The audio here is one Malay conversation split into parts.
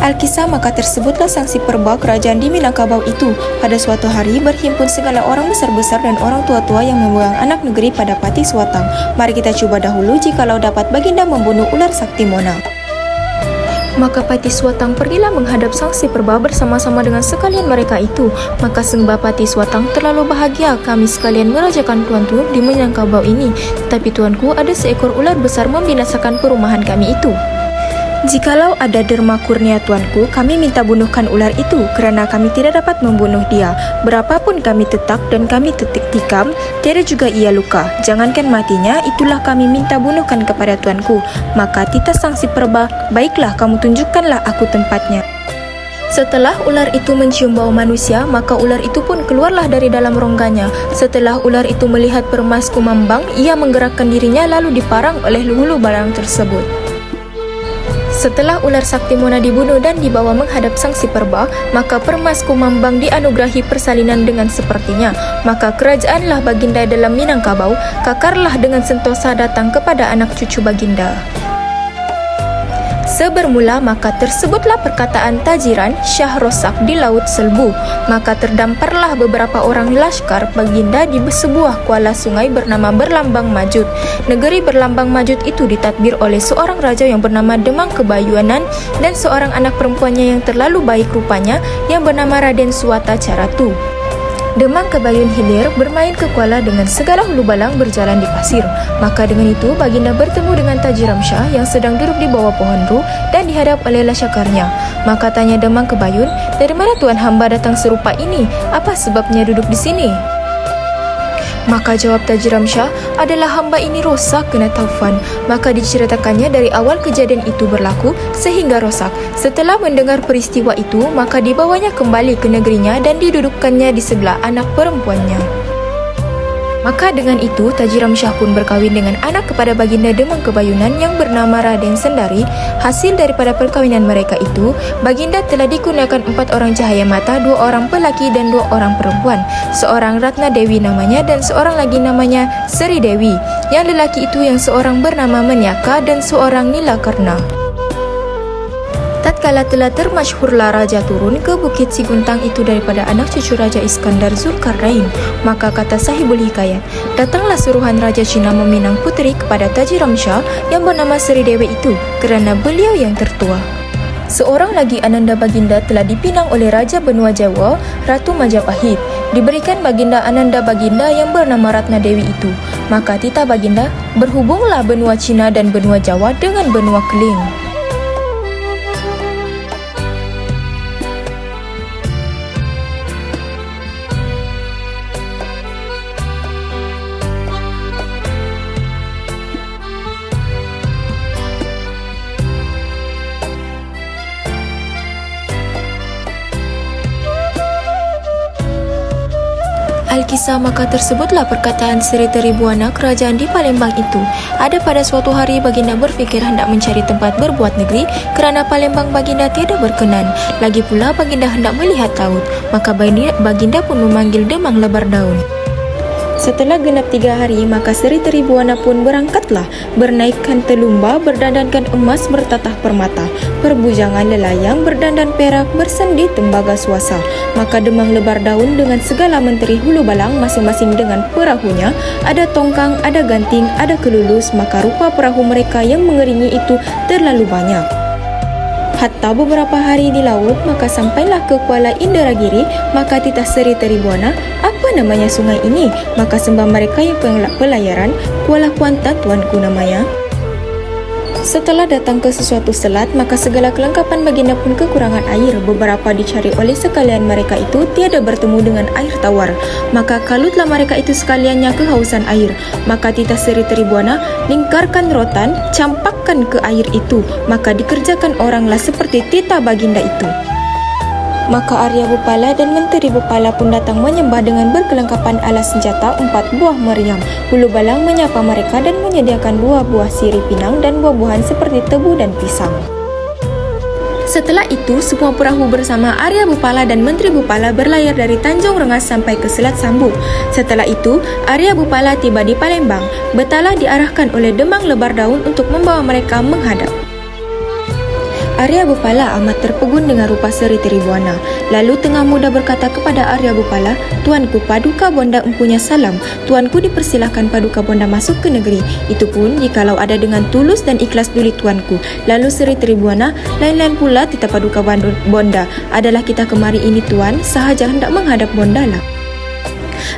Alkisah maka tersebutlah sanksi perba kerajaan di Minangkabau itu. Pada suatu hari berhimpun segala orang besar-besar dan orang tua-tua yang memegang anak negeri pada Pati Swatang. Mari kita cuba dahulu jikalau dapat baginda membunuh ular sakti Mona. Maka Pati Swatang pergilah menghadap sanksi perba bersama-sama dengan sekalian mereka itu. Maka sembah Pati Swatang, terlalu bahagia kami sekalian merajakan tuanku di Minangkabau ini. Tetapi tuanku, ada seekor ular besar membinasakan perumahan kami itu. Jikalau ada derma kurnia tuanku, kami minta bunuhkan ular itu kerana kami tidak dapat membunuh dia. Berapapun kami tetak dan kami tikam, tiada juga ia luka. Jangankan matinya, itulah kami minta bunuhkan kepada tuanku. Maka titah sanksi perba, baiklah kamu tunjukkanlah aku tempatnya. Setelah ular itu mencium bau manusia, maka ular itu pun keluarlah dari dalam rongganya. Setelah ular itu melihat Permas Kumambang, ia menggerakkan dirinya lalu diparang oleh hulu balang tersebut. Setelah ular sakti Mona dibunuh dan dibawa menghadap sanksi perba, maka Permas Kumambang dianugerahi persalinan dengan sepertinya. Maka kerajaanlah baginda dalam Minangkabau, kakarlah dengan sentosa datang kepada anak cucu baginda. Sebermula maka tersebutlah perkataan tajiran Syah Rosak di Laut Selbu. Maka terdamparlah beberapa orang laskar baginda di sebuah kuala sungai bernama Berlambang Majut. Negeri Berlambang Majut itu ditadbir oleh seorang raja yang bernama Demang Kebayuanan dan seorang anak perempuannya yang terlalu baik rupanya yang bernama Raden Suwata Caratu. Demang Kebayun Hilir bermain ke kuala dengan segala hulu balang berjalan di pasir. Maka dengan itu baginda bertemu dengan Taji Ramsyah yang sedang duduk di bawah pohon ru dan dihadap oleh lasyakarnya. Maka tanya Demang Kebayun, "Dari mana tuan hamba datang serupa ini? Apa sebabnya duduk di sini?" Maka jawab Taji Ramsyah, "Adalah hamba ini rosak kena taufan." Maka diceritakannya dari awal kejadian itu berlaku sehingga rosak. Setelah mendengar peristiwa itu, maka dibawanya kembali ke negerinya dan didudukkannya di sebelah anak perempuannya. Maka dengan itu Taji Ramsyah pun berkahwin dengan anak kepada baginda Demang Kebayunan yang bernama Raden Sendari. Hasil daripada perkahwinan mereka itu, baginda telah dikurniakan 4 orang cahaya mata, 2 orang pelaki dan 2 orang perempuan. Seorang Ratna Dewi namanya dan seorang lagi namanya Seri Dewi. Yang lelaki itu yang seorang bernama Menyaka dan seorang Nilakarna. Tatkala telah termasyhurlah raja turun ke Bukit Siguntang itu daripada anak cucu Raja Iskandar Zulkarnain, maka kata Sahibul Hikayat, datanglah suruhan Raja Cina meminang puteri kepada Taji Ramsyah yang bernama Seri Dewi itu kerana beliau yang tertua. Seorang lagi Ananda Baginda telah dipinang oleh Raja Benua Jawa, Ratu Majapahit. Diberikan Baginda Ananda Baginda yang bernama Ratna Dewi itu. Maka titah Baginda, berhubunglah benua Cina dan benua Jawa dengan benua Keling. Alkisah maka tersebutlah perkataan Seri Tribuana kerajaan di Palembang itu. Ada pada suatu hari baginda berfikir hendak mencari tempat berbuat negeri kerana Palembang baginda tiada berkenan. Lagi pula baginda hendak melihat laut. Maka baginda pun memanggil Demang Lebar Daun. Setelah genap 3 hari, maka Seri Tribuana pun berangkatlah, bernaikkan telumba, berdandankan emas bertatah permata, perbujangan lelayang, berdandan perak, bersendi tembaga suasa. Maka Demang Lebar Daun dengan segala menteri hulu balang masing-masing dengan perahunya, ada tongkang, ada ganting, ada kelulus, maka rupa perahu mereka yang mengeringi itu terlalu banyak. Hatta beberapa hari di laut, maka sampailah ke Kuala Inderagiri. Maka titah Seri Tribuana, "Apa namanya sungai ini?" Maka sembah mereka yang pelayaran, "Kuala Kuantan tuanku namanya." Setelah datang ke sesuatu selat, maka segala kelengkapan baginda pun kekurangan air. Beberapa dicari oleh sekalian mereka itu tiada bertemu dengan air tawar. Maka kalutlah mereka itu sekaliannya kehausan air. Maka titah Seri Tribuana, lingkarkan rotan, campakkan ke air itu. Maka dikerjakan oranglah seperti titah baginda itu. Maka Arya Bupala dan Menteri Bupala pun datang menyembah dengan berkelengkapan alas senjata 4 buah meriam. Hulu Balang menyapa mereka dan menyediakan 2 buah sirih pinang dan buah-buahan seperti tebu dan pisang. Setelah itu, semua perahu bersama Arya Bupala dan Menteri Bupala berlayar dari Tanjung Rengas sampai ke Selat Sambu. Setelah itu, Arya Bupala tiba di Palembang. Betala diarahkan oleh Demang Lebar Daun untuk membawa mereka menghadap. Arya Bupala amat terpegun dengan rupa Seri Tribuana. Lalu Tengah Muda berkata kepada Arya Bupala, "Tuanku, Paduka Bonda empunya salam. Tuanku dipersilahkan Paduka Bonda masuk ke negeri. Itu pun jikalau ada dengan tulus dan ikhlas duli tuanku." Lalu Seri Tribuana, "Lain-lain pula tita Paduka Bonda. Adalah kita kemari ini tuan, sahaja hendak menghadap Bonda lah."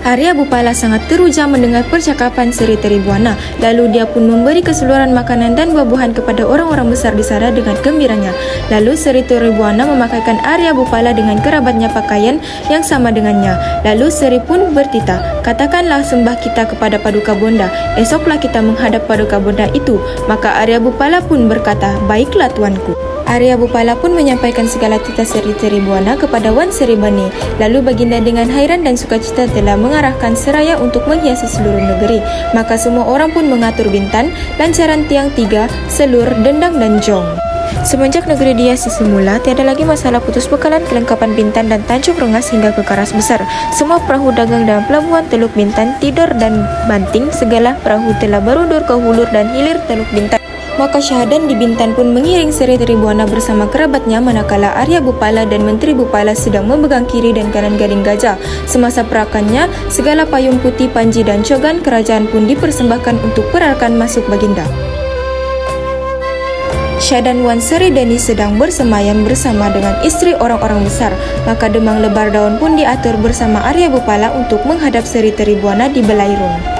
Arya Bupala sangat teruja mendengar percakapan Seri Tribuana. Lalu dia pun memberi keseluruhan makanan dan buah-buahan kepada orang-orang besar di sana dengan gembiranya. Lalu Seri Tribuana memakaikan Arya Bupala dengan kerabatnya pakaian yang sama dengannya. Lalu Seri pun bertitah, "Katakanlah sembah kita kepada Paduka Bonda. Esoklah kita menghadap Paduka Bonda itu." Maka Arya Bupala pun berkata, "Baiklah tuanku." Arya Bupala pun menyampaikan segala titah Seri Tribuana kepada Wan Seri Bani. Lalu Baginda dengan hairan dan sukacita telah mengarahkan seraya untuk menghiasi seluruh negeri. Maka semua orang pun mengatur bintan, lancaran tiang 3, selur, dendang dan jong. Semenjak negeri dihiasi semula, tiada lagi masalah putus bekalan, kelengkapan Bintan dan Tanjung Rengas hingga ke Karas Besar. Semua perahu dagang dalam pelabuhan Teluk Bintan, Tidor dan Banting, segala perahu telah berundur ke hulur dan hilir Teluk Bintan. Maka Syahadan di Bintan pun mengiring Seri Tribuana bersama kerabatnya manakala Arya Bupala dan Menteri Bupala sedang memegang kiri dan kanan Gading Gajah. Semasa perakannya, segala payung putih, panji dan cogan kerajaan pun dipersembahkan untuk perarakan masuk Baginda. Syahadan Wan Seri Deni sedang bersemayam bersama dengan istri orang-orang besar. Maka Demang Lebar Daun pun diatur bersama Arya Bupala untuk menghadap Seri Tribuana di Belairung.